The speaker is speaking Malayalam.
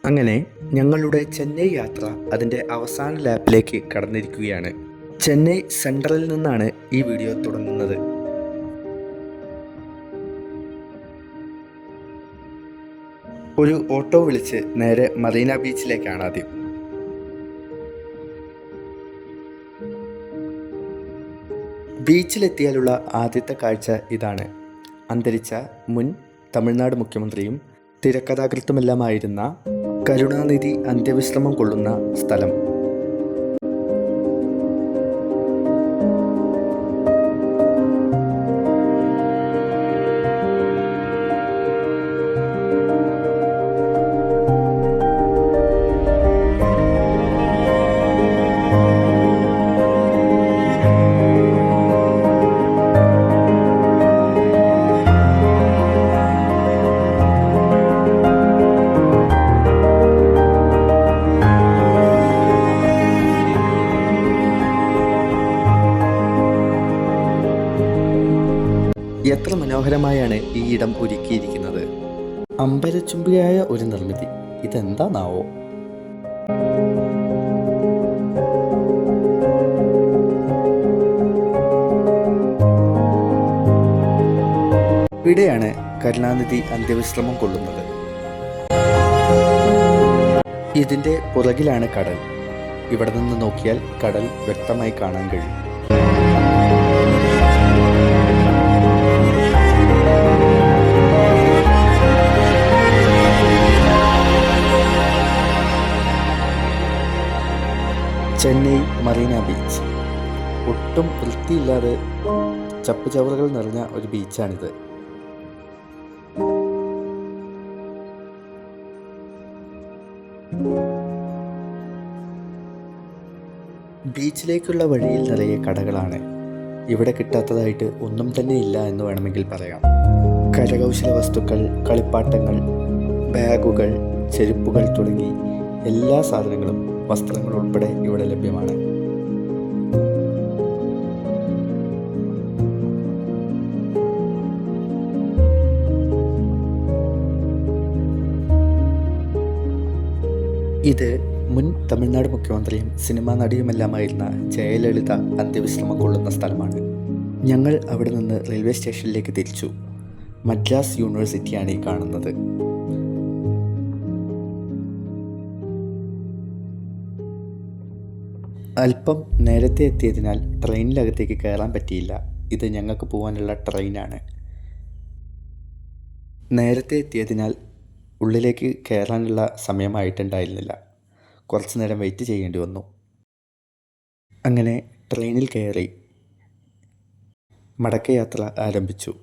അങ്ങനെ ഞങ്ങളുടെ ചെന്നൈ യാത്ര അതിൻ്റെ അവസാന ലാപ്പിലേക്ക് കടന്നിരിക്കുകയാണ്. ചെന്നൈ സെൻട്രലിൽ നിന്നാണ് ഈ വീഡിയോ തുടങ്ങുന്നത്. ഒരു ഓട്ടോ വിളിച്ച് നേരെ മറീന ബീച്ചിലേക്കാണ് ആദ്യം. ബീച്ചിലെത്തിയാലുള്ള ആദ്യത്തെ കാഴ്ച ഇതാണ്. അന്തരിച്ച മുൻ തമിഴ്നാട് മുഖ്യമന്ത്രിയും തിരക്കഥാകൃത്തുമെല്ലാമായിരുന്ന കരുണാനിധി അന്ത്യവിശ്രമം കൊള്ളുന്ന സ്ഥലം. എത്ര മനോഹരമായാണ് ഈ ഇടം ഒരുക്കിയിരിക്കുന്നത്. അമ്പരചുംബിയായ ഒരു നിർമ്മിതി. ഇതെന്താണാവോ? ഇവിടെയാണ് കരുണാനിധി അന്ത്യവിശ്രമം കൊള്ളുന്നത്. ഇതിൻ്റെ പുറകിലാണ് കടൽ. ഇവിടെ നിന്ന് നോക്കിയാൽ കടൽ വ്യക്തമായി കാണാൻ കഴിയും. ചെന്നൈ മറീന ബീച്ച് ഒട്ടും വൃത്തിയില്ലാതെ ചപ്പുചവറുകൾ നിറഞ്ഞ ഒരു ബീച്ചാണിത്. ബീച്ചിലേക്കുള്ള വഴിയിൽ നിറയെ കടകളാണ്. ഇവിടെ കിട്ടാത്തതായിട്ട് ഒന്നും തന്നെ ഇല്ല എന്ന് വേണമെങ്കിൽ പറയാം. കരകൗശല വസ്തുക്കൾ, കളിപ്പാട്ടങ്ങൾ, ബാഗുകൾ, ചെരുപ്പുകൾ തുടങ്ങി എല്ലാ സാധനങ്ങളും, വസ്ത്രങ്ങൾ ഉൾപ്പെടെ ഇവിടെ ലഭ്യമാണ്. ഇത് മുൻ തമിഴ്നാട് മുഖ്യമന്ത്രിയും സിനിമാ നടിയുമെല്ലാമായിരുന്ന ജയലളിത അന്ത്യവിശ്രമം കൊള്ളുന്ന സ്ഥലമാണ്. ഞങ്ങൾ അവിടെ നിന്ന് റെയിൽവേ സ്റ്റേഷനിലേക്ക് തിരിച്ചു. മദ്രാസ് യൂണിവേഴ്സിറ്റിയാണ് ഈ കാണുന്നത്. അല്പം നേരത്തെ എത്തിയതിനാൽ ട്രെയിനിനകത്തേക്ക് കയറാൻ പറ്റിയില്ല. ഇത് ഞങ്ങൾക്ക് പോകാനുള്ള ട്രെയിനാണ്. നേരത്തെ എത്തിയതിനാൽ ഉള്ളിലേക്ക് കയറാനുള്ള സമയമായിട്ടുണ്ടായിരുന്നില്ല. കുറച്ച് നേരം വെയിറ്റ് ചെയ്യേണ്ടി വന്നു. അങ്ങനെ ട്രെയിനിൽ കയറി മടക്കയാത്ര ആരംഭിച്ചു.